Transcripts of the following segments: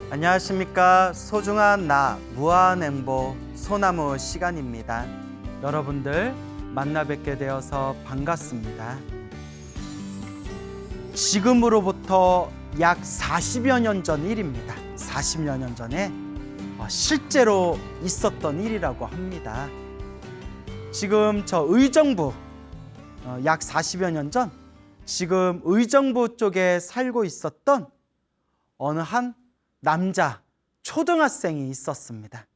안녕하십니까. 소중한 나 무한 행복 소나무 시간입니다. 여러분들 만나 뵙게 되어서 반갑습니다. 지금으로부터 약 40여 년 전 일입니다. 40여 년 전에 실제로 있었던 일이라고 합니다. 지금 저 의정부 약 40여 년 전 지금 의정부 쪽에 살고 있었던 어느 한 남자 초등학생이 있었습니다.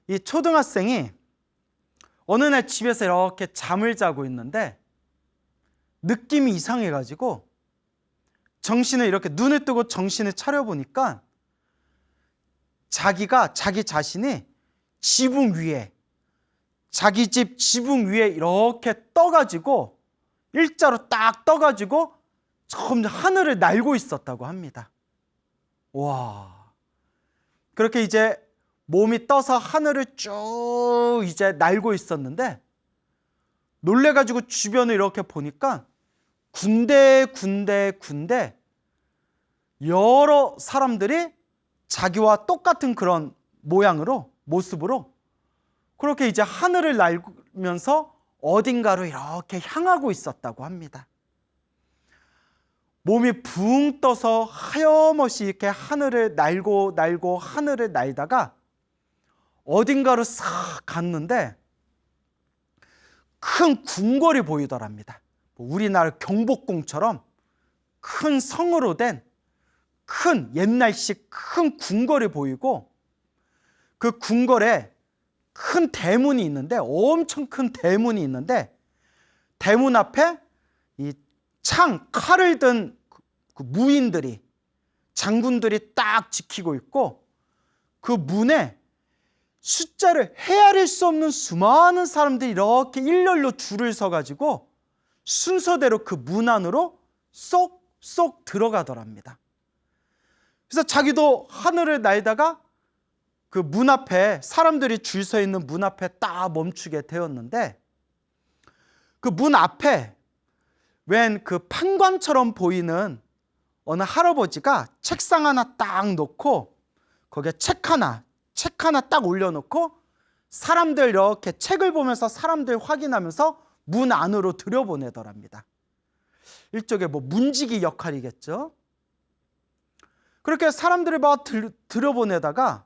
이 초등학생이 어느 날 집에서 이렇게 잠을 자고 있는데 느낌이 이상해가지고 정신을 이렇게 눈을 뜨고 정신을 차려보니까 자기 자신이 지붕 위에 자기 집 지붕 위에 이렇게 떠가지고 일자로 딱 떠가지고 점점 하늘을 날고 있었다고 합니다. 와, 그렇게 이제 몸이 떠서 하늘을 쭉 이제 날고 있었는데 놀래가지고 주변을 이렇게 보니까 군데 여러 사람들이 자기와 똑같은 그런 모습으로 그렇게 이제 하늘을 날면서 어딘가로 이렇게 향하고 있었다고 합니다. 몸이 붕 떠서 하염없이 이렇게 하늘을 날고 하늘을 날다가 어딘가로 싹 갔는데 큰 궁궐이 보이더랍니다. 우리나라 경복궁처럼 큰 성으로 된 큰 옛날식 큰 궁궐이 보이고 그 궁궐에 큰 대문이 있는데 엄청 큰 대문이 있는데 대문 앞에 이 칼을 든 그 무인들이 장군들이 딱 지키고 있고 그 문에 숫자를 헤아릴 수 없는 수많은 사람들이 이렇게 일렬로 줄을 서가지고 순서대로 그 문 안으로 쏙쏙 들어가더랍니다. 그래서 자기도 하늘을 날다가 그 문 앞에 사람들이 줄 서 있는 문 앞에 딱 멈추게 되었는데 그 문 앞에 웬 그 판관처럼 보이는 어느 할아버지가 책상 하나 딱 놓고 거기에 책 하나 딱 올려놓고 사람들 이렇게 책을 보면서 사람들 확인하면서 문 안으로 들여보내더랍니다. 일종의 문지기 역할이겠죠. 그렇게 사람들을 막 들여보내다가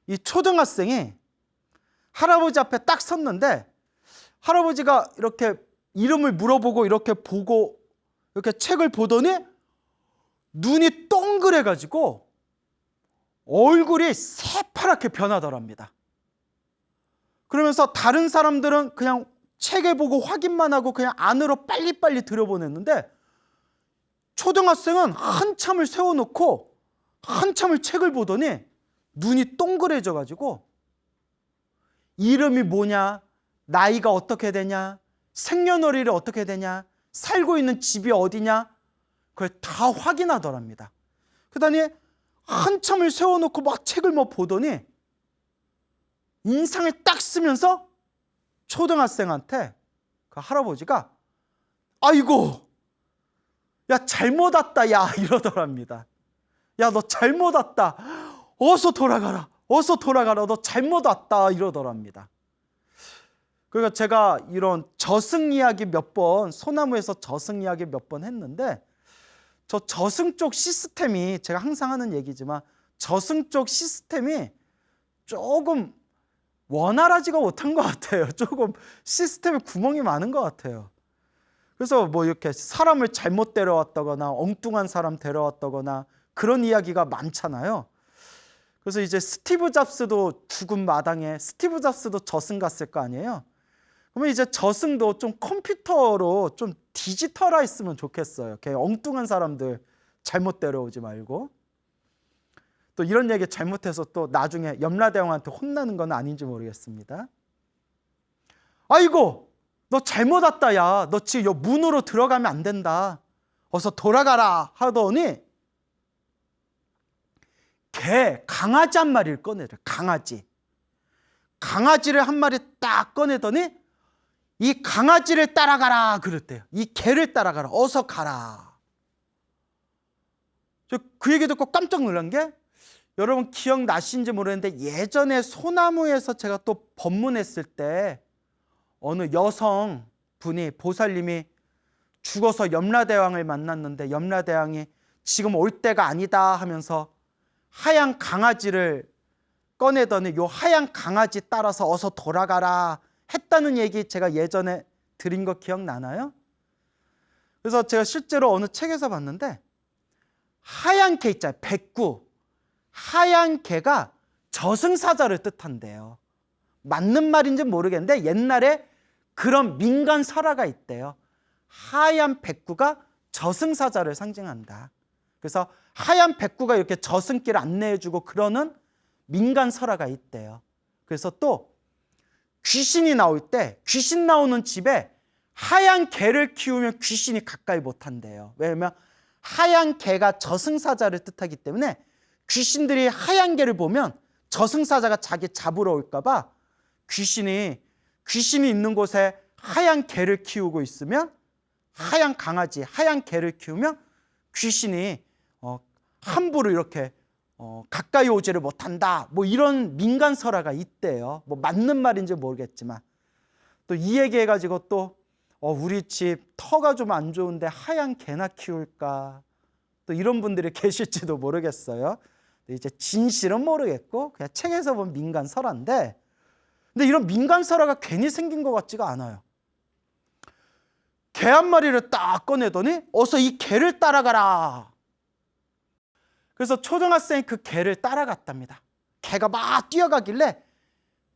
이 초등학생이 할아버지 앞에 딱 섰는데 할아버지가 이렇게 이름을 물어보고 이렇게 보고 이렇게 책을 보더니 눈이 동그래가지고 얼굴이 새파랗게 변하더랍니다. 그러면서 다른 사람들은 그냥 책을 보고 확인만 하고 그냥 안으로 빨리빨리 들여보냈는데 초등학생은 한참을 세워놓고 한참을 책을 보더니 눈이 동그래져가지고 이름이 뭐냐, 나이가 어떻게 되냐, 생년월일이 어떻게 되냐, 살고 있는 집이 어디냐 그걸 다 확인하더랍니다. 그러더니 한참을 세워놓고 막 책을 보더니 인상을 딱 쓰면서 초등학생한테 그 할아버지가 아이고 야 잘못 왔다 야 이러더랍니다. 야 너 잘못 왔다. 어서 돌아가라 너 잘못 왔다 이러더랍니다. 그러니까 제가 이런 저승 이야기 소나무에서 저승 이야기 몇 번 했는데 저 저승 쪽 시스템이 제가 항상 하는 얘기지만 저승 쪽 시스템이 조금 원활하지가 못한 것 같아요. 조금 시스템에 구멍이 많은 것 같아요. 그래서 이렇게 사람을 잘못 데려왔다거나 엉뚱한 사람 데려왔다거나 그런 이야기가 많잖아요. 그래서 이제 스티브 잡스도 죽은 마당에 스티브 잡스도 저승 갔을 거 아니에요. 그러면 이제 저승도 좀 컴퓨터로 좀 디지털화했으면 좋겠어요. 걔 엉뚱한 사람들 잘못 데려오지 말고. 또 이런 얘기 잘못해서 또 나중에 염라대왕한테 혼나는 건 아닌지 모르겠습니다. 아이고 너 잘못 왔다 야 너 지금 요 문으로 들어가면 안 된다 어서 돌아가라 하더니 강아지 한 마리를 꺼내더래. 강아지를 한 마리 딱 꺼내더니 이 강아지를 따라가라 그랬대요. 이 개를 따라가라 어서 가라. 저 그 얘기 듣고 깜짝 놀란 게, 여러분 기억나신지 모르겠는데 예전에 소나무에서 제가 또 법문했을 때 어느 여성 분이, 보살님이 죽어서 염라대왕을 만났는데 염라대왕이 지금 올 때가 아니다 하면서 하얀 강아지를 꺼내더니 요 하얀 강아지 따라서 어서 돌아가라 했다는 얘기 제가 예전에 드린 거 기억나나요? 그래서 제가 실제로 어느 책에서 봤는데, 하얀 개 있잖아요. 백구. 하얀 개가 저승사자를 뜻한대요. 맞는 말인지 모르겠는데 옛날에 그런 민간 설화가 있대요. 하얀 백구가 저승사자를 상징한다. 그래서 하얀 백구가 이렇게 저승길을 안내해주고 그러는 민간 설화가 있대요. 그래서 또 귀신이 나올 때, 귀신 나오는 집에 하얀 개를 키우면 귀신이 가까이 못한대요. 왜냐하면 하얀 개가 저승사자를 뜻하기 때문에 귀신들이 하얀 개를 보면 저승사자가 자기 잡으러 올까 봐 귀신이 있는 곳에 하얀 개를 키우고 있으면, 하얀 강아지, 하얀 개를 키우면 귀신이 함부로 이렇게 가까이 오지를 못한다. 뭐 이런 민간 설화가 있대요. 뭐 맞는 말인지 모르겠지만, 또 이 얘기해가지고 또 우리 집 터가 좀 안 좋은데 하얀 개나 키울까, 또 이런 분들이 계실지도 모르겠어요. 이제 진실은 모르겠고 그냥 책에서 본 민간 설화인데, 근데 이런 민간 설화가 괜히 생긴 것 같지가 않아요. 개 한 마리를 딱 꺼내더니 어서 이 개를 따라가라. 그래서 초등학생이 그 개를 따라갔답니다. 개가 막 뛰어가길래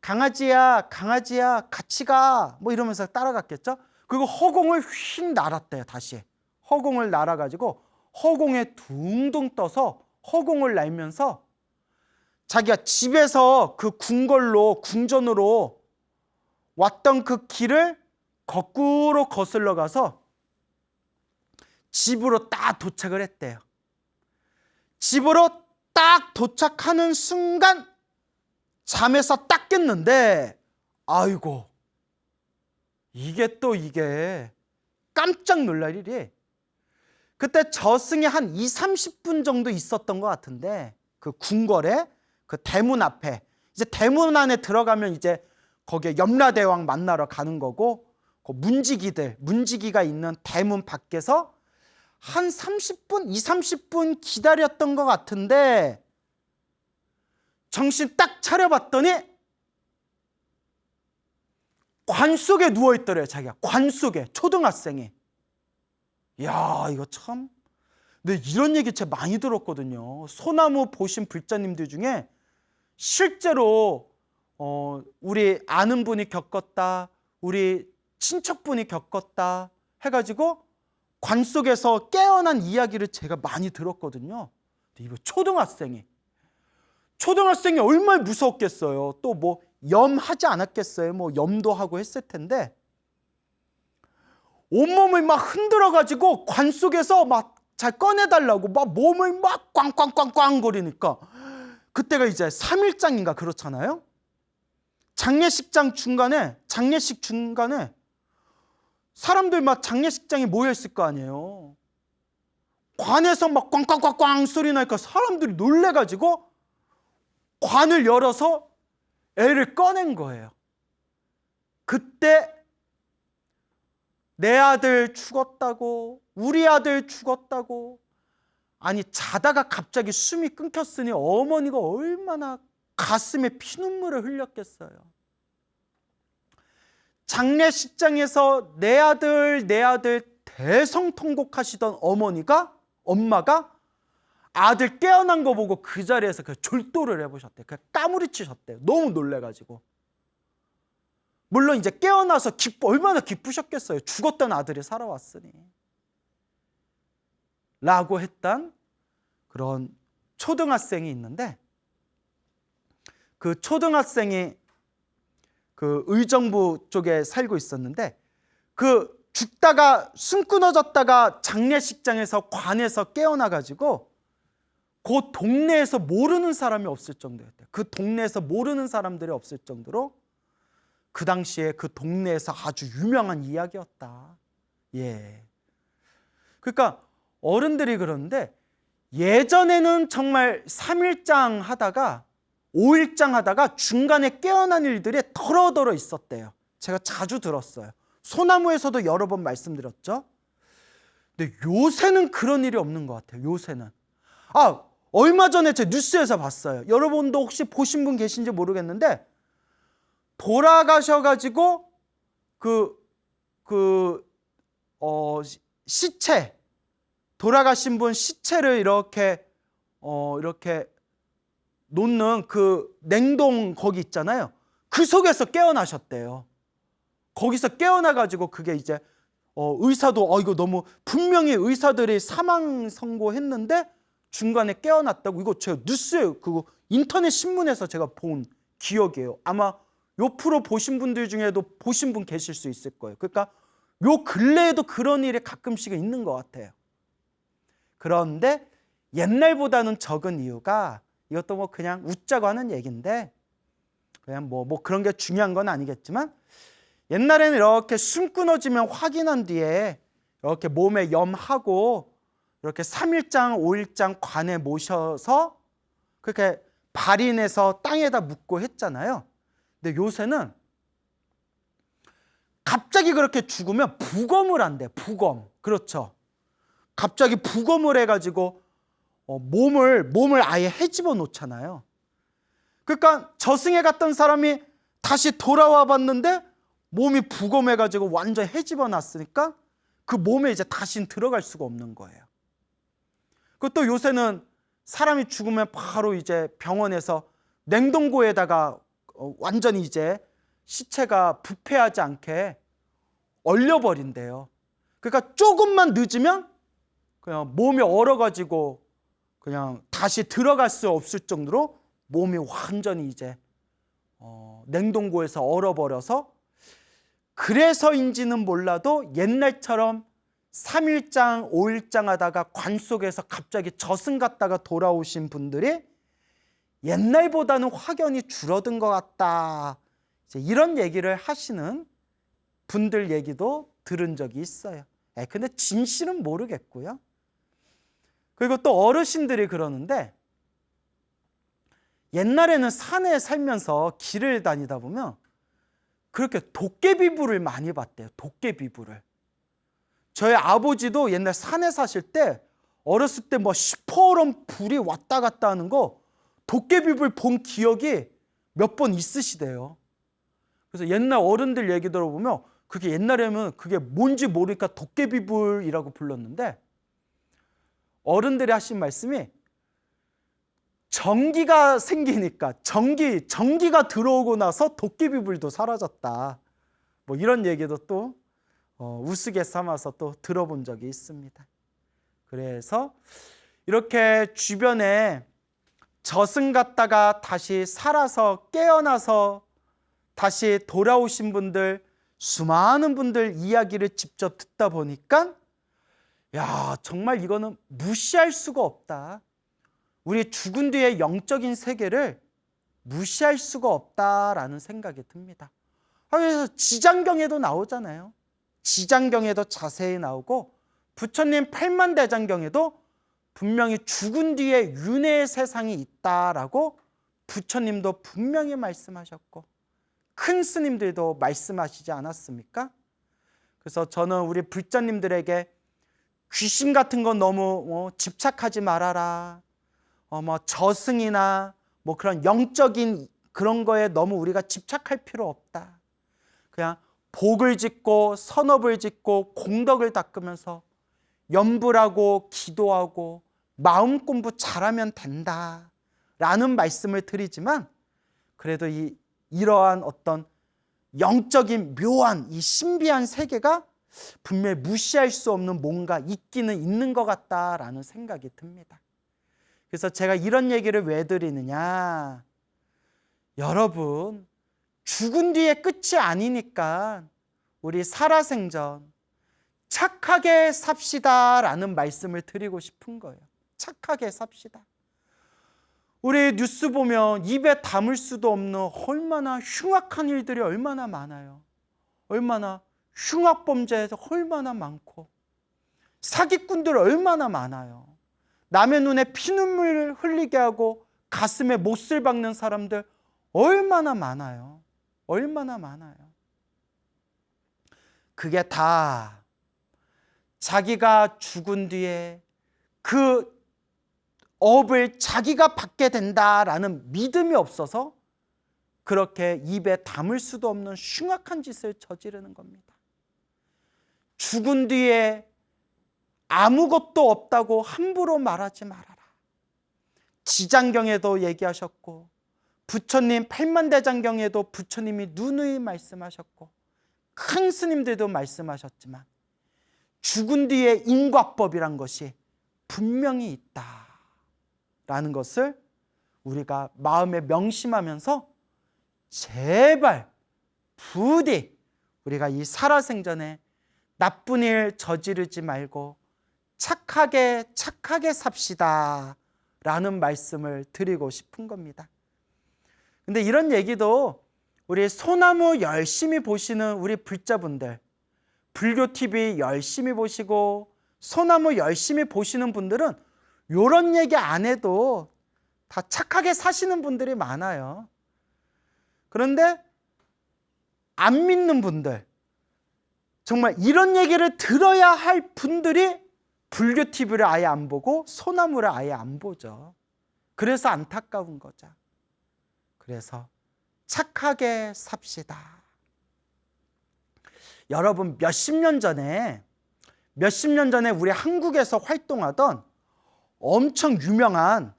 강아지야 강아지야 같이 가 뭐 이러면서 따라갔겠죠. 그리고 허공을 휙 날았대요. 다시 허공을 날아가지고 허공에 둥둥 떠서 허공을 날면서 자기가 집에서 그 궁전으로 왔던 그 길을 거꾸로 거슬러 가서 집으로 딱 도착을 했대요. 집으로 딱 도착하는 순간 잠에서 딱 깼는데, 아이고, 이게 깜짝 놀랄 일이, 그때 저승이 한 20-30분 정도 있었던 것 같은데, 그 궁궐에 그 대문 앞에, 이제 대문 안에 들어가면 이제 거기에 염라대왕 만나러 가는 거고, 그 문지기가 있는 대문 밖에서 한 30분, 20-30분 기다렸던 것 같은데, 정신 딱 차려봤더니 관 속에 누워있더래요. 자기가 관 속에, 초등학생이. 이야, 이거 참, 근데 이런 얘기 제가 많이 들었거든요. 소나무 보신 불자님들 중에 실제로 우리 아는 분이 겪었다, 우리 친척분이 겪었다 해가지고 관 속에서 깨어난 이야기를 제가 많이 들었거든요. 근데 이거 초등학생이 얼마나 무서웠겠어요. 또 뭐 염하지 않았겠어요. 뭐 염도 하고 했을 텐데 온몸을 막 흔들어가지고 관 속에서 막 잘 꺼내달라고 막 몸을 막 꽝꽝꽝꽝 거리니까, 그때가 이제 3일장인가 그렇잖아요. 장례식 중간에 사람들 막 장례식장에 모여있을 거 아니에요. 관에서 막 꽝꽝꽝꽝 소리 나니까 사람들이 놀래가지고 관을 열어서 애를 꺼낸 거예요. 그때 내 아들 죽었다고, 우리 아들 죽었다고, 아니 자다가 갑자기 숨이 끊겼으니 어머니가 얼마나 가슴에 피눈물을 흘렸겠어요. 장례식장에서 내 아들 대성통곡하시던 엄마가 아들 깨어난 거 보고 그 자리에서 그 졸도를 해보셨대요. 그 까무리치셨대요. 너무 놀래가지고. 물론 이제 깨어나서 얼마나 기쁘셨겠어요. 죽었던 아들이 살아왔으니. 라고 했던 그런 초등학생이 있는데, 그 초등학생이 그 의정부 쪽에 살고 있었는데, 그 죽다가 숨 끊어졌다가 장례식장에서 관에서 깨어나가지고 그 동네에서 모르는 사람이 없을 정도였대요. 그 동네에서 모르는 사람들이 없을 정도로 그 당시에 그 동네에서 아주 유명한 이야기였다. 예. 그러니까 어른들이 그러는데 예전에는 정말 3일장 하다가 5일장 하다가 중간에 깨어난 일들이 더러더러 있었대요. 제가 자주 들었어요. 소나무에서도 여러 번 말씀드렸죠. 근데 요새는 그런 일이 없는 것 같아요. 요새는. 얼마 전에 제 뉴스에서 봤어요. 여러분도 혹시 보신 분 계신지 모르겠는데 돌아가셔가지고 시체, 돌아가신 분 시체를 이렇게 놓는 그 냉동 거기 있잖아요. 그 속에서 깨어나셨대요. 거기서 깨어나가지고 그게 이제 의사도 이거 너무 분명히 의사들이 사망 선고했는데 중간에 깨어났다고. 이거 제가 뉴스에 그거 인터넷 신문에서 제가 본 기억이에요. 아마 요 프로 보신 분들 중에도 보신 분 계실 수 있을 거예요. 그러니까 요 근래에도 그런 일이 가끔씩은 있는 것 같아요. 그런데 옛날보다는 적은 이유가, 이것도 뭐 그냥 웃자고 하는 얘기인데 그냥 뭐 그런 게 중요한 건 아니겠지만, 옛날에는 이렇게 숨 끊어지면 확인한 뒤에 이렇게 몸에 염하고 이렇게 3일장 5일장 관에 모셔서 그렇게 발인해서 땅에다 묻고 했잖아요. 근데 요새는 갑자기 그렇게 죽으면 부검을 한대. 부검. 그렇죠. 갑자기 부검을 해가지고 몸을 아예 헤집어 놓잖아요. 그러니까 저승에 갔던 사람이 다시 돌아와 봤는데 몸이 부검해가지고 완전 헤집어 놨으니까 그 몸에 이제 다시는 들어갈 수가 없는 거예요. 그것도 요새는 사람이 죽으면 바로 이제 병원에서 냉동고에다가 완전히 이제 시체가 부패하지 않게 얼려버린대요. 그러니까 조금만 늦으면 그냥 몸이 얼어가지고 그냥 다시 들어갈 수 없을 정도로 몸이 완전히 이제 냉동고에서 얼어버려서, 그래서인지는 몰라도 옛날처럼 3일장 5일장 하다가 관 속에서 갑자기 저승 갔다가 돌아오신 분들이 옛날보다는 확연히 줄어든 것 같다, 이제 이런 얘기를 하시는 분들 얘기도 들은 적이 있어요. 근데 진실은 모르겠고요. 그리고 또 어르신들이 그러는데, 옛날에는 산에 살면서 길을 다니다 보면 그렇게 도깨비불을 많이 봤대요. 도깨비불을. 저희 아버지도 옛날 산에 사실 때 어렸을 때 뭐 시퍼런 불이 왔다 갔다 하는 거 도깨비불 본 기억이 몇 번 있으시대요. 그래서 옛날 어른들 얘기 들어보면 그게 옛날에는 그게 뭔지 모르니까 도깨비불이라고 불렀는데, 어른들이 하신 말씀이 전기가 생기니까 전기가 들어오고 나서 도깨비불도 사라졌다, 뭐 이런 얘기도 또 우스개 삼아서 또 들어본 적이 있습니다. 그래서 이렇게 주변에 저승 갔다가 다시 살아서 깨어나서 다시 돌아오신 분들, 수많은 분들 이야기를 직접 듣다 보니까 정말 이거는 무시할 수가 없다. 우리 죽은 뒤의 영적인 세계를 무시할 수가 없다라는 생각이 듭니다. 그래서 지장경에도 나오잖아요. 지장경에도 자세히 나오고 부처님 팔만대장경에도 분명히 죽은 뒤에 윤회의 세상이 있다라고 부처님도 분명히 말씀하셨고 큰 스님들도 말씀하시지 않았습니까? 그래서 저는 우리 불자님들에게 귀신 같은 건 너무 집착하지 말아라, 저승이나 그런 영적인 그런 거에 너무 우리가 집착할 필요 없다. 그냥 복을 짓고 선업을 짓고 공덕을 닦으면서 염불하고 기도하고 마음 공부 잘하면 된다 라는 말씀을 드리지만, 그래도 이러한 어떤 영적인 묘한 이 신비한 세계가 분명히 무시할 수 없는 뭔가 있기는 있는 것 같다라는 생각이 듭니다. 그래서 제가 이런 얘기를 왜 드리느냐, 여러분 죽은 뒤에 끝이 아니니까 우리 살아생전 착하게 삽시다라는 말씀을 드리고 싶은 거예요. 착하게 삽시다. 우리 뉴스 보면 입에 담을 수도 없는 얼마나 흉악한 일들이 얼마나 많아요. 얼마나 흉악범죄에서 얼마나 많고 사기꾼들 얼마나 많아요. 남의 눈에 피눈물 흘리게 하고 가슴에 못을 박는 사람들 얼마나 많아요. 얼마나 많아요. 그게 다 자기가 죽은 뒤에 그 업을 자기가 받게 된다라는 믿음이 없어서 그렇게 입에 담을 수도 없는 흉악한 짓을 저지르는 겁니다. 죽은 뒤에 아무것도 없다고 함부로 말하지 말아라. 지장경에도 얘기하셨고 부처님 팔만대장경에도 부처님이 누누이 말씀하셨고 큰 스님들도 말씀하셨지만 죽은 뒤에 인과법이란 것이 분명히 있다라는 것을 우리가 마음에 명심하면서 제발 부디 우리가 이 살아생전에 나쁜 일 저지르지 말고 착하게 삽시다 라는 말씀을 드리고 싶은 겁니다. 근데 이런 얘기도 우리 소나무 열심히 보시는 우리 불자분들, 불교TV 열심히 보시고 소나무 열심히 보시는 분들은 이런 얘기 안 해도 다 착하게 사시는 분들이 많아요. 그런데 안 믿는 분들, 정말 이런 얘기를 들어야 할 분들이 불교TV를 아예 안 보고 소나무를 아예 안 보죠. 그래서 안타까운 거죠. 그래서 착하게 삽시다. 여러분 몇십 년 전에 우리 한국에서 활동하던 엄청 유명한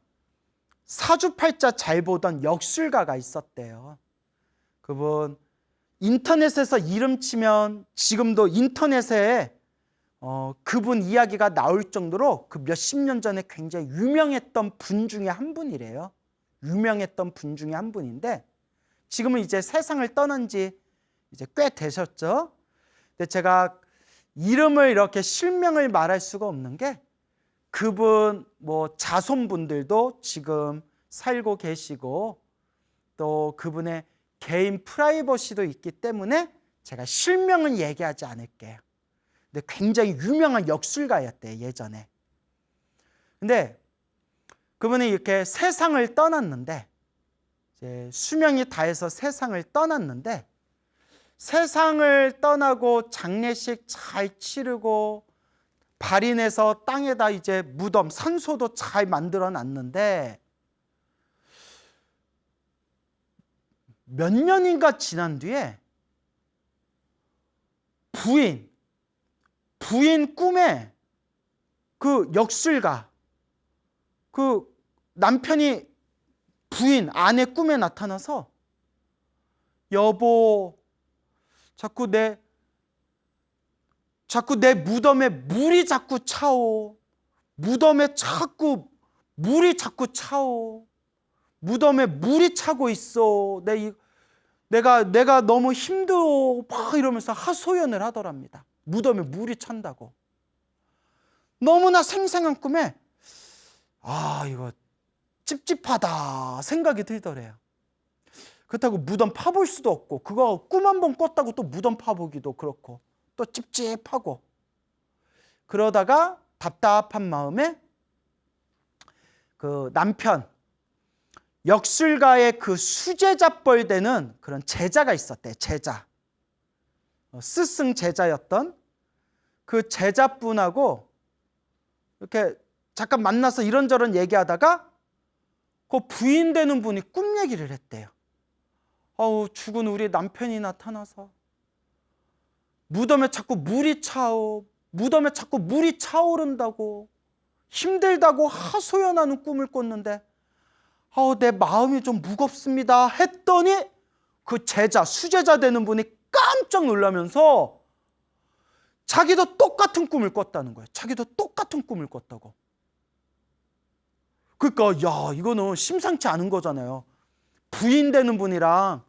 사주팔자 잘 보던 역술가가 있었대요. 그분 인터넷에서 이름 치면 지금도 인터넷에 그분 이야기가 나올 정도로 그 몇십 년 전에 굉장히 유명했던 분 중에 한 분이래요. 유명했던 분 중에 한 분인데 지금은 이제 세상을 떠난 지 이제 꽤 되셨죠. 근데 제가 이름을 이렇게 실명을 말할 수가 없는 게 그분 뭐 자손분들도 지금 살고 계시고 또 그분의 개인 프라이버시도 있기 때문에 제가 실명은 얘기하지 않을게요. 근데 굉장히 유명한 역술가였대요, 예전에. 근데 그분이 이렇게 세상을 떠났는데 이제 수명이 다해서 세상을 떠났는데 세상을 떠나고 장례식 잘 치르고 발인해서 땅에다 이제 무덤, 산소도 잘 만들어 놨는데 몇 년인가 지난 뒤에 부인 꿈에 그 역술가, 그 남편이 부인, 아내 꿈에 나타나서 여보, 자꾸 내 무덤에 물이 자꾸 차오. 무덤에 자꾸 물이 자꾸 차오. 무덤에 물이 차고 있어. 내가 너무 힘들어. 막 이러면서 하소연을 하더랍니다. 무덤에 물이 찬다고. 너무나 생생한 꿈에 이거 찝찝하다 생각이 들더래요. 그렇다고 무덤 파볼 수도 없고 그거 꿈 한 번 꿨다고 또 무덤 파보기도 그렇고 또 찝찝하고 그러다가 답답한 마음에 그 남편 역술가의 그 수제자뻘 되는 그런 제자가 있었대. 제자. 스승 제자였던 그 제자분하고 이렇게 잠깐 만나서 이런저런 얘기하다가 그 부인 되는 분이 꿈 얘기를 했대요. 죽은 우리 남편이 나타나서 무덤에 자꾸 물이 차오. 무덤에 자꾸 물이 차오른다고 힘들다고 하소연하는 꿈을 꿨는데 내 마음이 좀 무겁습니다 했더니 그 제자, 수제자 되는 분이 깜짝 놀라면서 자기도 똑같은 꿈을 꿨다는 거예요. 자기도 똑같은 꿈을 꿨다고. 그러니까 이거는 심상치 않은 거잖아요. 부인 되는 분이랑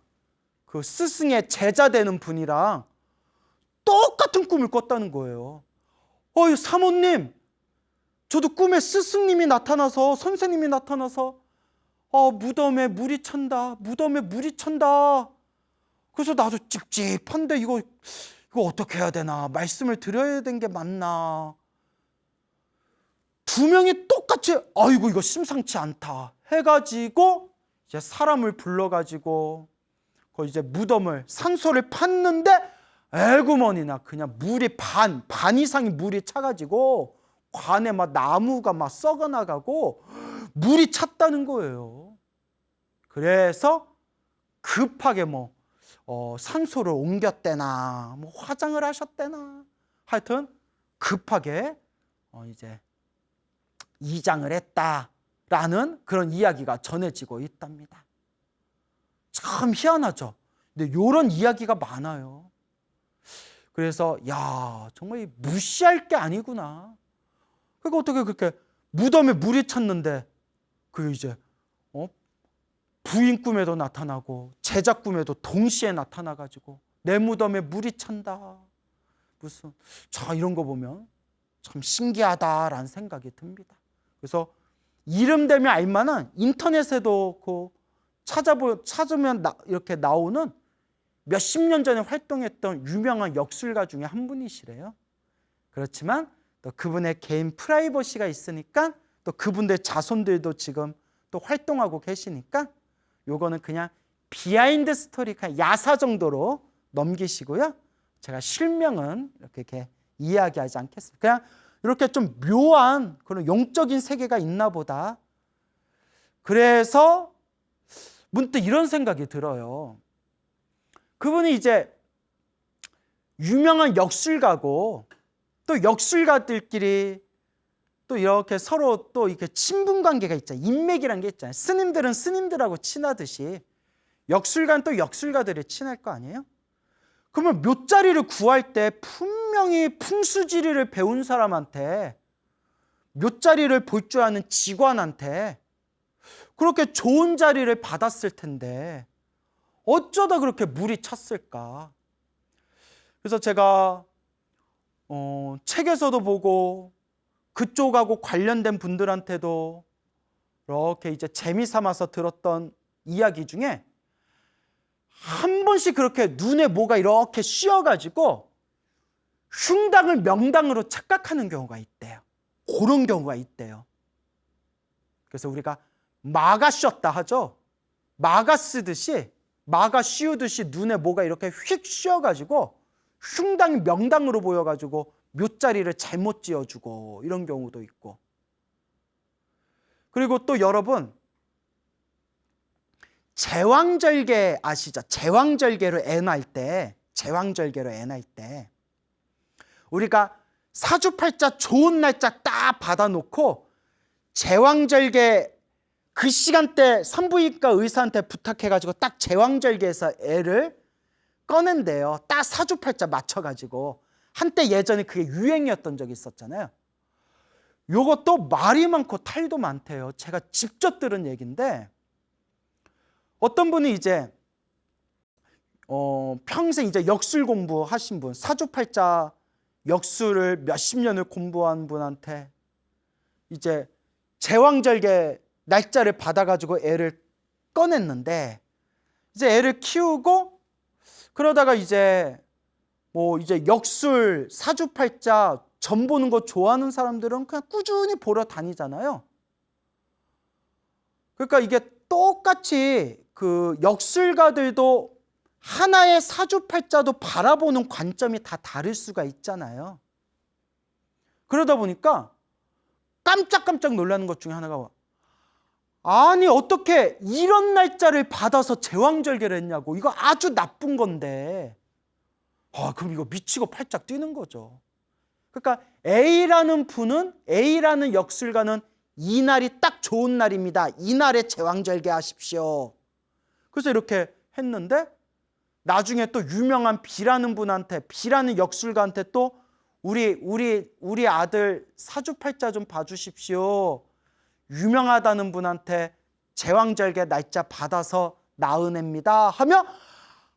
그 스승의 제자 되는 분이랑 똑같은 꿈을 꿨다는 거예요. 사모님, 저도 꿈에 스승님이 나타나서 선생님이 나타나서 무덤에 물이 찬다. 무덤에 물이 찬다. 그래서 나도 찝찝한데 이거 어떻게 해야 되나? 말씀을 드려야 되는 게 맞나? 두 명이 똑같이 아이고 이거 심상치 않다 해가지고 이제 사람을 불러가지고 그 이제 무덤을 산소를 팠는데 에구머니나 그냥 물이 반 이상이 물이 차가지고 관에 막 나무가 막 썩어나가고 물이 찼다는 거예요. 그래서 급하게 산소를 옮겼대나 화장을 하셨대나 하여튼 급하게 이제 이장을 했다라는 그런 이야기가 전해지고 있답니다. 참 희한하죠. 근데 이런 이야기가 많아요. 그래서 야 정말 무시할 게 아니구나. 그러니까 어떻게 그렇게 무덤에 물이 찼는데 그 이제 부인 꿈에도 나타나고 제자 꿈에도 동시에 나타나가지고 내 무덤에 물이 찬다. 무슨 이런 거 보면 참 신기하다라는 생각이 듭니다. 그래서 이름 되면 알만한 인터넷에도 찾으면 이렇게 나오는 몇십 년 전에 활동했던 유명한 역술가 중에 한 분이시래요. 그렇지만 또 그분의 개인 프라이버시가 있으니까 또 그분들 자손들도 지금 또 활동하고 계시니까 요거는 그냥 비하인드 스토리 그냥 야사 정도로 넘기시고요. 제가 실명은 이렇게 이야기하지 않겠습니다. 그냥 이렇게 좀 묘한 그런 영적인 세계가 있나 보다. 그래서 문득 이런 생각이 들어요. 그분이 이제 유명한 역술가고 또 역술가들끼리 또 이렇게 서로 또 이렇게 친분 관계가 있잖아요. 인맥이란 게 있잖아요. 스님들은 스님들하고 친하듯이 역술가는 또 역술가들이 친할 거 아니에요? 그러면 묘자리를 구할 때 분명히 풍수지리를 배운 사람한테 묘자리를 볼 줄 아는 직관한테 그렇게 좋은 자리를 받았을 텐데 어쩌다 그렇게 물이 찼을까? 그래서 제가 책에서도 보고 그쪽하고 관련된 분들한테도 이렇게 이제 재미삼아서 들었던 이야기 중에 한 번씩 그렇게 눈에 뭐가 이렇게 씌어가지고 흉당을 명당으로 착각하는 경우가 있대요. 그런 경우가 있대요. 그래서 우리가 마가 씌었다 하죠. 마가 쓰듯이 마가 씌우듯이 눈에 뭐가 이렇게 휙 씌어가지고 흉당이 명당으로 보여가지고 묘자리를 잘못 지어주고 이런 경우도 있고. 그리고 또 여러분 제왕절개 아시죠? 제왕절개로 애 낳을 때 우리가 사주팔자 좋은 날짜 딱 받아놓고 제왕절개 그 시간대 산부인과 의사한테 부탁해가지고 딱 제왕절개에서 애를 꺼낸대요. 딱 사주팔자 맞춰가지고. 한때 예전에 그게 유행이었던 적이 있었잖아요. 요것도 말이 많고 탈도 많대요. 제가 직접 들은 얘기인데 어떤 분이 이제 평생 이제 역술 공부하신 분, 사주팔자 역술을 몇십 년을 공부한 분한테 이제 제왕절개 날짜를 받아가지고 애를 꺼냈는데 이제 애를 키우고 그러다가 이제 이제 역술 사주팔자 점 보는 거 좋아하는 사람들은 그냥 꾸준히 보러 다니잖아요. 그러니까 이게 똑같이 그 역술가들도 하나의 사주팔자도 바라보는 관점이 다 다를 수가 있잖아요. 그러다 보니까 깜짝깜짝 놀라는 것 중에 하나가 아니 어떻게 이런 날짜를 받아서 제왕절개를 했냐고. 이거 아주 나쁜 건데 그럼 이거 미치고 팔짝 뛰는 거죠. 그러니까 A라는 역술가는 이 날이 딱 좋은 날입니다. 이 날에 제왕절개 하십시오. 그래서 이렇게 했는데 나중에 또 유명한 B라는 역술가한테 또 우리 아들 사주팔자 좀 봐주십시오. 유명하다는 분한테 제왕절개 날짜 받아서 낳은 애입니다 하면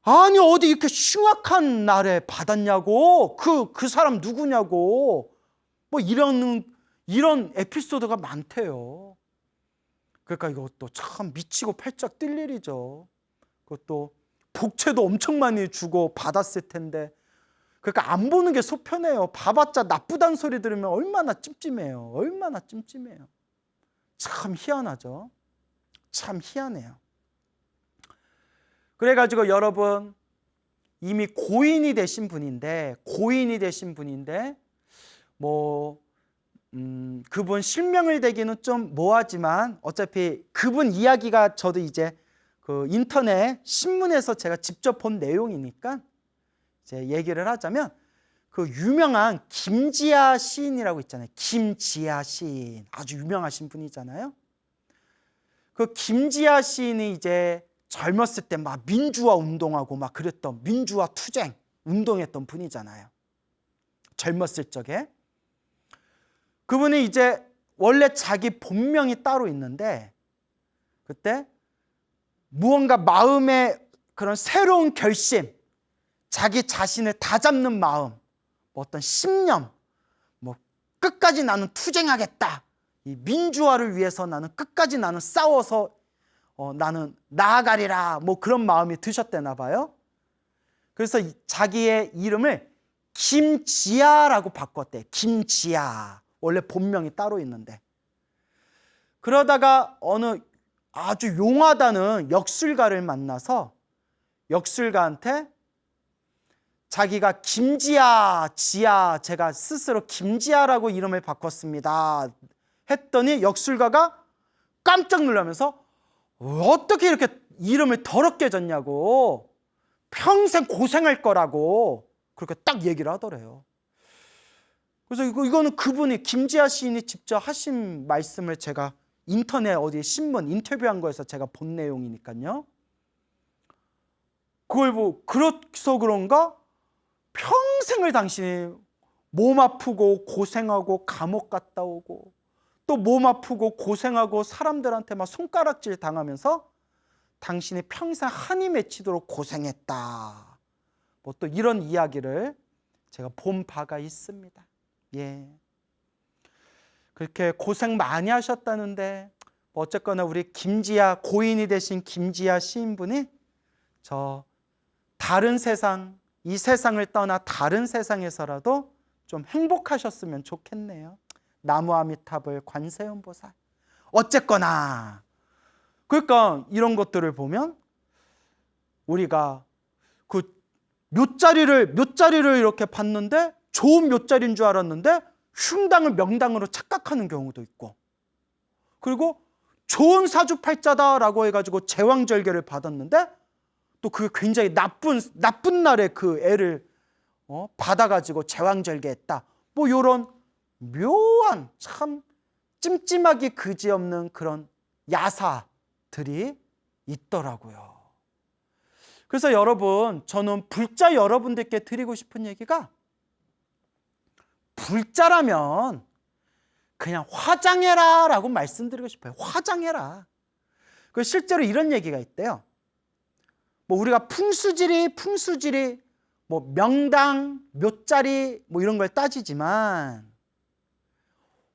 아니 어디 이렇게 흉악한 날에 받았냐고. 그 사람 누구냐고. 이런 에피소드가 많대요. 그러니까 이것도 참 미치고 팔짝 뛸 일이죠. 그것도 복채도 엄청 많이 주고 받았을 텐데 그러니까 안 보는 게 속편해요. 봐봤자 나쁘다는 소리 들으면 얼마나 찜찜해요. 얼마나 찜찜해요. 참 희한하죠. 참 희한해요. 그래가지고 여러분, 이미 고인이 되신 분인데 그분 실명을 대기는 좀 뭐하지만 어차피 그분 이야기가 저도 이제 그 인터넷 신문에서 제가 직접 본 내용이니까 이제 얘기를 하자면, 그 유명한 김지아 시인이라고 있잖아요. 김지아 시인, 아주 유명하신 분이잖아요. 그 김지아 시인이 이제 젊었을 때 막 민주화 운동하고 막 그랬던, 민주화 투쟁 운동했던 분이잖아요. 젊었을 적에. 그분이 이제 원래 자기 본명이 따로 있는데, 그때 무언가 마음에 그런 새로운 결심, 자기 자신을 다잡는 마음, 어떤 신념, 끝까지 나는 투쟁하겠다, 이 민주화를 위해서 나는 끝까지 나는 싸워서 나는 나아가리라, 그런 마음이 드셨대나 봐요. 그래서 자기의 이름을 김지아라고 바꿨대. 김지아. 원래 본명이 따로 있는데. 그러다가 어느 아주 용하다는 역술가를 만나서 역술가한테 자기가 김지아, 제가 스스로 김지아라고 이름을 바꿨습니다 했더니 역술가가 깜짝 놀라면서 어떻게 이렇게 이름을 더럽게 졌냐고, 평생 고생할 거라고 그렇게 딱 얘기를 하더래요. 그래서 이거는 그분이, 김지아 시인이 직접 하신 말씀을 제가 인터넷 어디 신문 인터뷰한 거에서 제가 본 내용이니까요. 그걸 그래서 그런가 평생을 당신이 몸 아프고 고생하고 감옥 갔다 오고 또 몸 아프고 고생하고 사람들한테 막 손가락질 당하면서 당신이 평생 한이 맺히도록 고생했다, 또 이런 이야기를 제가 본 바가 있습니다. 예, 그렇게 고생 많이 하셨다는데 어쨌거나 우리 김지아, 고인이 되신 김지아 시인분이 저 다른 세상, 이 세상을 떠나 다른 세상에서라도 좀 행복하셨으면 좋겠네요. 나무 아미타불 관세음보살. 어쨌거나 그러니까 이런 것들을 보면 우리가 그 묘자리를 이렇게 봤는데 좋은 묘자리인 줄 알았는데 흉당을 명당으로 착각하는 경우도 있고, 그리고 좋은 사주팔자다라고 해가지고 제왕절개를 받았는데 또 그게 굉장히 나쁜 날에 그 애를 받아가지고 제왕절개했다, 이런 묘한 참 찜찜하기 그지없는 그런 야사들이 있더라고요. 그래서 여러분, 저는 불자 여러분들께 드리고 싶은 얘기가, 불자라면 그냥 화장해라 라고 말씀드리고 싶어요. 화장해라. 실제로 이런 얘기가 있대요. 우리가 풍수지리 명당, 묘자리 이런 걸 따지지만,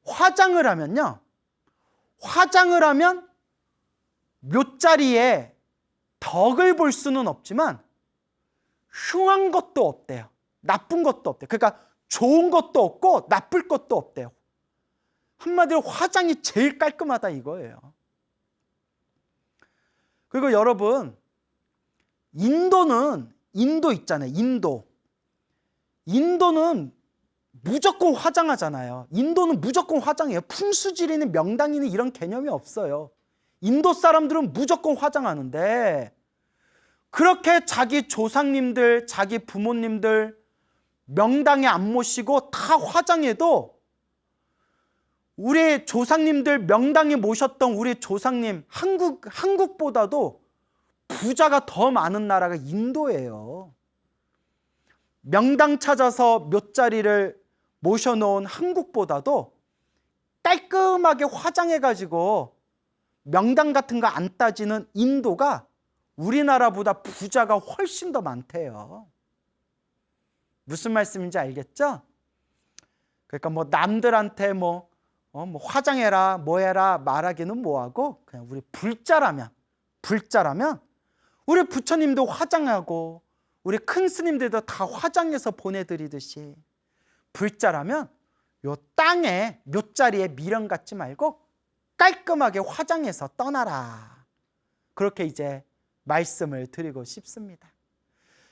화장을 하면 묘자리에 덕을 볼 수는 없지만 흉한 것도 없대요. 나쁜 것도 없대요. 그러니까 좋은 것도 없고 나쁠 것도 없대요. 한마디로 화장이 제일 깔끔하다 이거예요. 그리고 여러분, 인도 있잖아요. 인도는 무조건 화장하잖아요. 인도는 무조건 화장해요. 풍수지리는 명당이는 이런 개념이 없어요. 인도 사람들은 무조건 화장하는데, 그렇게 자기 조상님들, 자기 부모님들 명당에 안 모시고 다 화장해도 우리 조상님들 명당에 모셨던 우리 조상님, 한국보다도 부자가 더 많은 나라가 인도예요. 명당 찾아서 묘자리를 모셔놓은 한국보다도 깔끔하게 화장해가지고 명당 같은 거 안 따지는 인도가 우리나라보다 부자가 훨씬 더 많대요. 무슨 말씀인지 알겠죠? 그러니까 남들한테 화장해라 뭐해라 말하기는 뭐하고, 그냥 우리 불자라면 우리 부처님도 화장하고 우리 큰 스님들도 다 화장해서 보내드리듯이 불자라면 요 땅에 묘자리에 미련 갖지 말고 깔끔하게 화장해서 떠나라. 그렇게 이제 말씀을 드리고 싶습니다.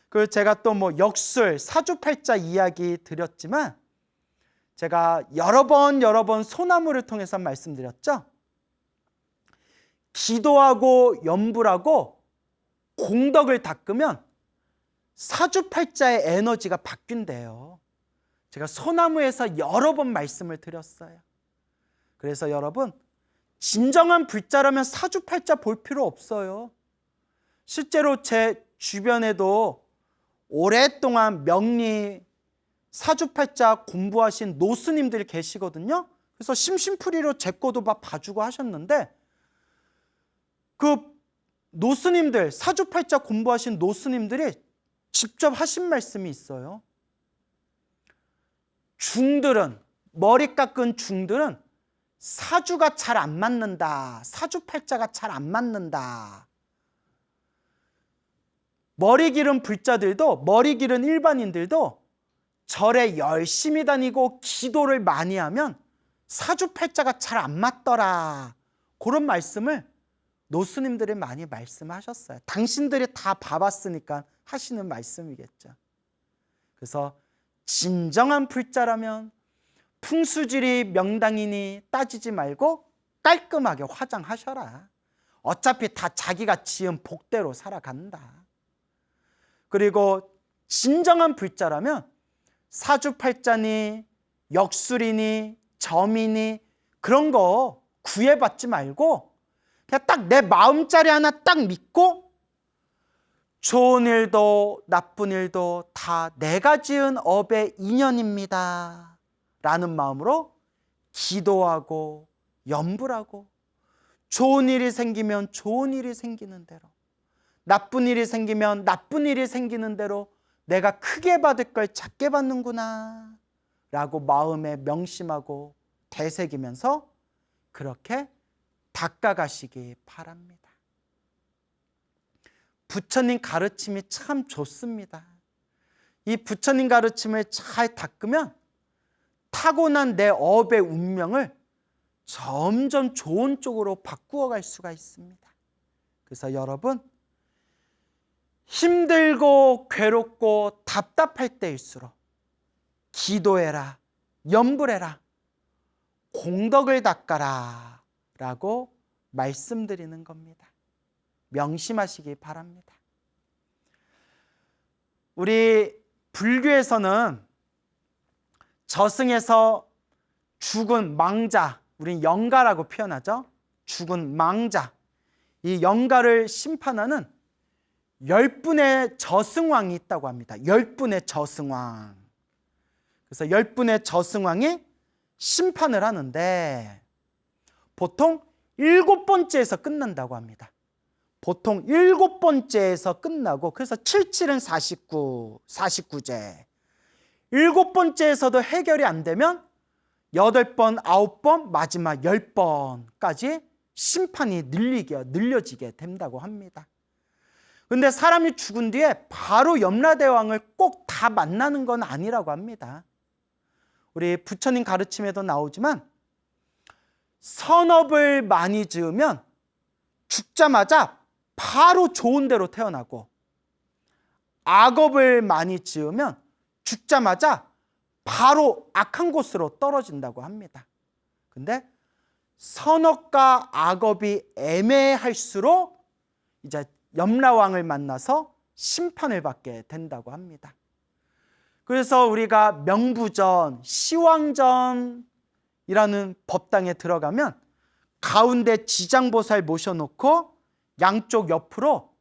그 제가 또 뭐 역술, 사주팔자 이야기 드렸지만 제가 여러 번 소나무를 통해서 말씀드렸죠. 기도하고 염불하고 공덕을 닦으면 사주팔자의 에너지가 바뀐대요. 제가 소나무에서 여러 번 말씀을 드렸어요. 그래서 여러분, 진정한 불자라면 사주팔자 볼 필요 없어요. 실제로 제 주변에도 오랫동안 명리 사주팔자 공부하신 노스님들이 계시거든요. 그래서 심심풀이로 제 거도 막 봐주고 하셨는데, 그 노스님들, 사주팔자 공부하신 노스님들이 직접 하신 말씀이 있어요. 중들은, 머리 깎은 중들은 사주가 잘 안 맞는다. 사주팔자가 잘 안 맞는다. 머리 기른 불자들도, 머리 기른 일반인들도 절에 열심히 다니고 기도를 많이 하면 사주팔자가 잘 안 맞더라. 그런 말씀을 노스님들이 많이 말씀하셨어요. 당신들이 다 봐봤으니까 하시는 말씀이겠죠. 그래서 진정한 불자라면 풍수지리 명당이니 따지지 말고 깔끔하게 화장하셔라. 어차피 다 자기가 지은 복대로 살아간다. 그리고 진정한 불자라면 사주팔자니 역술이니 점이니 그런 거 구애받지 말고 그냥 딱 내 마음자리 하나 딱 믿고 좋은 일도 나쁜 일도 다 내가 지은 업의 인연입니다 라는 마음으로 기도하고 염불하고 좋은 일이 생기면 좋은 일이 생기는 대로, 나쁜 일이 생기면 나쁜 일이 생기는 대로 내가 크게 받을 걸 작게 받는구나 라고 마음에 명심하고 되새기면서 그렇게 닦아가시기 바랍니다. 부처님 가르침이 참 좋습니다. 이 부처님 가르침을 잘 닦으면 타고난 내 업의 운명을 점점 좋은 쪽으로 바꾸어 갈 수가 있습니다. 그래서 여러분, 힘들고 괴롭고 답답할 때일수록 기도해라, 염불해라, 공덕을 닦아라 라고 말씀드리는 겁니다. 명심하시기 바랍니다. 우리 불교에서는 저승에서 죽은 망자, 우린 영가라고 표현하죠. 죽은 망자, 이 영가를 심판하는 10분의 저승왕이 있다고 합니다. 10분의 저승왕. 그래서 10분의 저승왕이 심판을 하는데 보통 7번째에서 끝난다고 합니다. 보통 7번째에서 끝나고, 그래서 77은 49제. 7번째에서도 해결이 안 되면 8번, 9번, 마지막 10번까지 심판이 늘려지게 된다고 합니다. 근데 사람이 죽은 뒤에 바로 염라대왕을 꼭 다 만나는 건 아니라고 합니다. 우리 부처님 가르침에도 나오지만 선업을 많이 지으면 죽자마자 바로 좋은 데로 태어나고, 악업을 많이 지으면 죽자마자 바로 악한 곳으로 떨어진다고 합니다. 근데 선업과 악업이 애매할수록 이제 염라왕을 만나서 심판을 받게 된다고 합니다. 그래서 우리가 명부전, 시왕전이라는 법당에 들어가면 가운데 지장보살 모셔놓고 양쪽 옆으로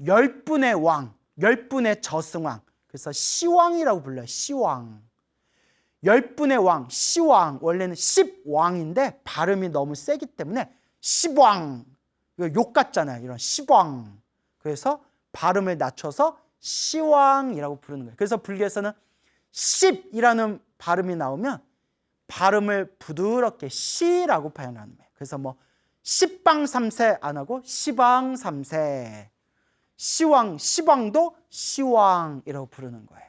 10분의 왕, 10분의 저승왕, 그래서 시왕이라고 불러요. 시왕. 10분의 왕, 시왕, 원래는 10왕인데 발음이 너무 세기 때문에 시왕, 이거 욕 같잖아요. 이런 시왕. 그래서 발음을 낮춰서 시왕이라고 부르는 거예요. 그래서 불교에서는 10이라는 발음이 나오면 발음을 부드럽게 시라고 표현하는 거예요. 그래서 뭐 십방삼세 안 하고 시방삼세, 시왕도 시왕이라고 부르는 거예요.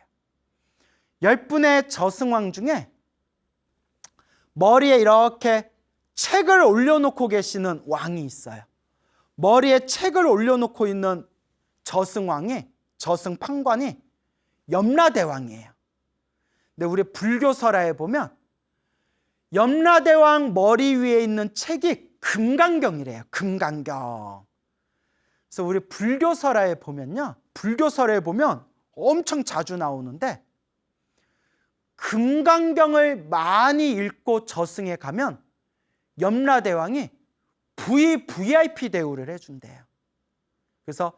10분의 저승왕 중에 머리에 이렇게 책을 올려놓고 계시는 왕이 있어요. 머리에 책을 올려놓고 있는 저승판관이 염라대왕이에요. 근데 우리 불교설화에 보면 염라대왕 머리 위에 있는 책이 금강경이래요. 금강경. 그래서 우리 불교설화에 보면 엄청 자주 나오는데, 금강경을 많이 읽고 저승에 가면 염라대왕이 VIP 대우를 해준대요. 그래서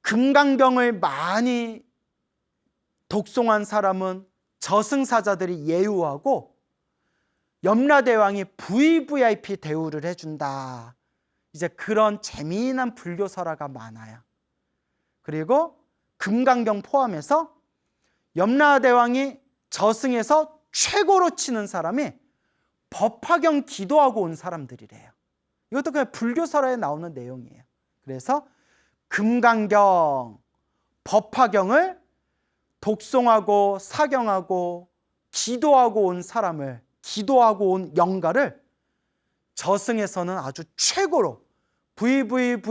금강경을 많이 독송한 사람은 저승사자들이 예우하고 염라대왕이 VIP 대우를 해준다. 이제 그런 재미난 불교설화가 많아요. 그리고 금강경 포함해서 염라대왕이 저승에서 최고로 치는 사람이 법화경 기도하고 온 사람들이래요. 이것도 그냥 불교설화에 나오는 내용이에요. 그래서 금강경, 법화경을 독송하고 사경하고 기도하고 온 사람을, 기도하고 온 영가를 저승에서는 아주 최고로 VIP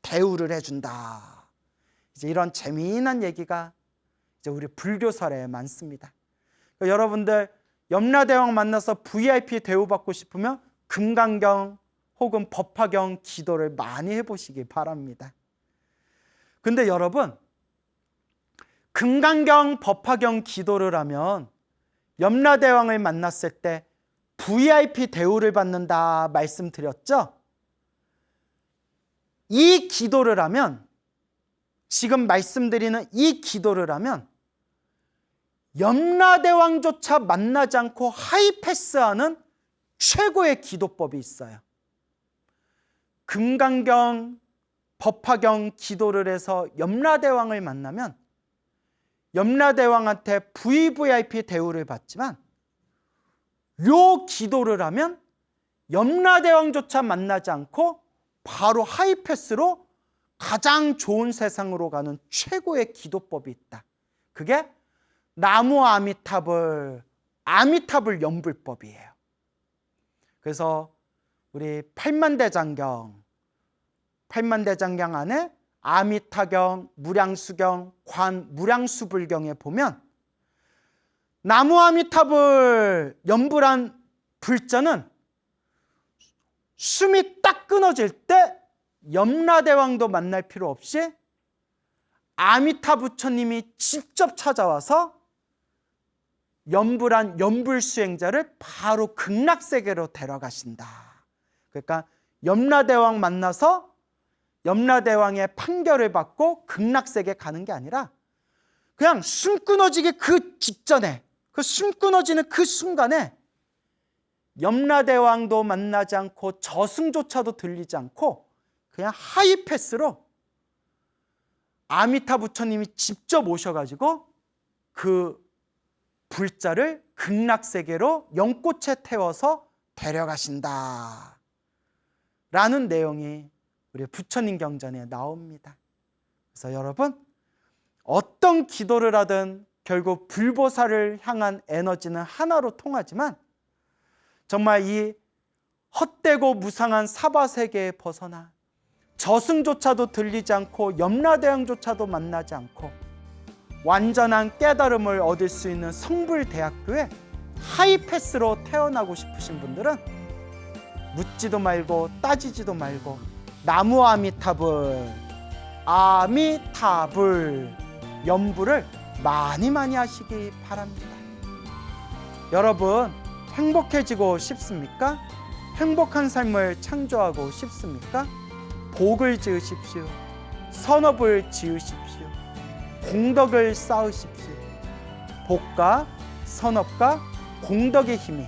대우를 해준다. 이제 이런 재미난 얘기가 이제 우리 불교설에 많습니다. 그러니까 여러분들 염라대왕 만나서 VIP 대우받고 싶으면 금강경 혹은 법화경 기도를 많이 해보시기 바랍니다. 근데 여러분, 금강경, 법화경 기도를 하면 염라대왕을 만났을 때 VIP 대우를 받는다 말씀드렸죠? 이 기도를 하면, 지금 말씀드리는 이 기도를 하면 염라대왕조차 만나지 않고 하이패스하는 최고의 기도법이 있어요. 금강경, 법화경 기도를 해서 염라대왕을 만나면 염라대왕한테 VVIP 대우를 받지만, 요 기도를 하면 염라대왕조차 만나지 않고 바로 하이패스로 가장 좋은 세상으로 가는 최고의 기도법이 있다. 그게 나무 아미타불 연불법이에요. 그래서 우리 팔만대장경 안에 아미타경, 무량수경, 무량수불경에 보면 나무 아미타불 연불한 불자는 숨이 딱 끊어질 때 염라대왕도 만날 필요 없이 아미타 부처님이 직접 찾아와서 연불한 연불수행자를 바로 극락세계로 데려가신다. 그러니까 염라대왕 만나서 염라대왕의 판결을 받고 극락세계 가는 게 아니라 그냥 숨 끊어지기 그 직전에, 그 숨 끊어지는 그 순간에 염라대왕도 만나지 않고 저승조차도 들리지 않고 그냥 하이패스로 아미타 부처님이 직접 오셔가지고 그 불자를 극락세계로 연꽃에 태워서 데려가신다 라는 내용이 우리 부처님 경전에 나옵니다. 그래서 여러분, 어떤 기도를 하든 결국 불보살을 향한 에너지는 하나로 통하지만, 정말 이 헛되고 무상한 사바세계에 벗어나 저승조차도 들리지 않고 염라대왕조차도 만나지 않고 완전한 깨달음을 얻을 수 있는 성불대학교에 하이패스로 태어나고 싶으신 분들은 묻지도 말고 따지지도 말고 나무 아미타불 연불을 많이 하시기 바랍니다. 여러분, 행복해지고 싶습니까? 행복한 삶을 창조하고 싶습니까? 복을 지으십시오. 선업을 지으십시오. 공덕을 쌓으십시오. 복과 선업과 공덕의 힘이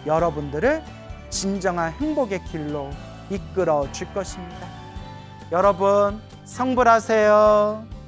여러분들을 진정한 행복의 길로 이끌어 줄 것입니다. 여러분, 성불하세요.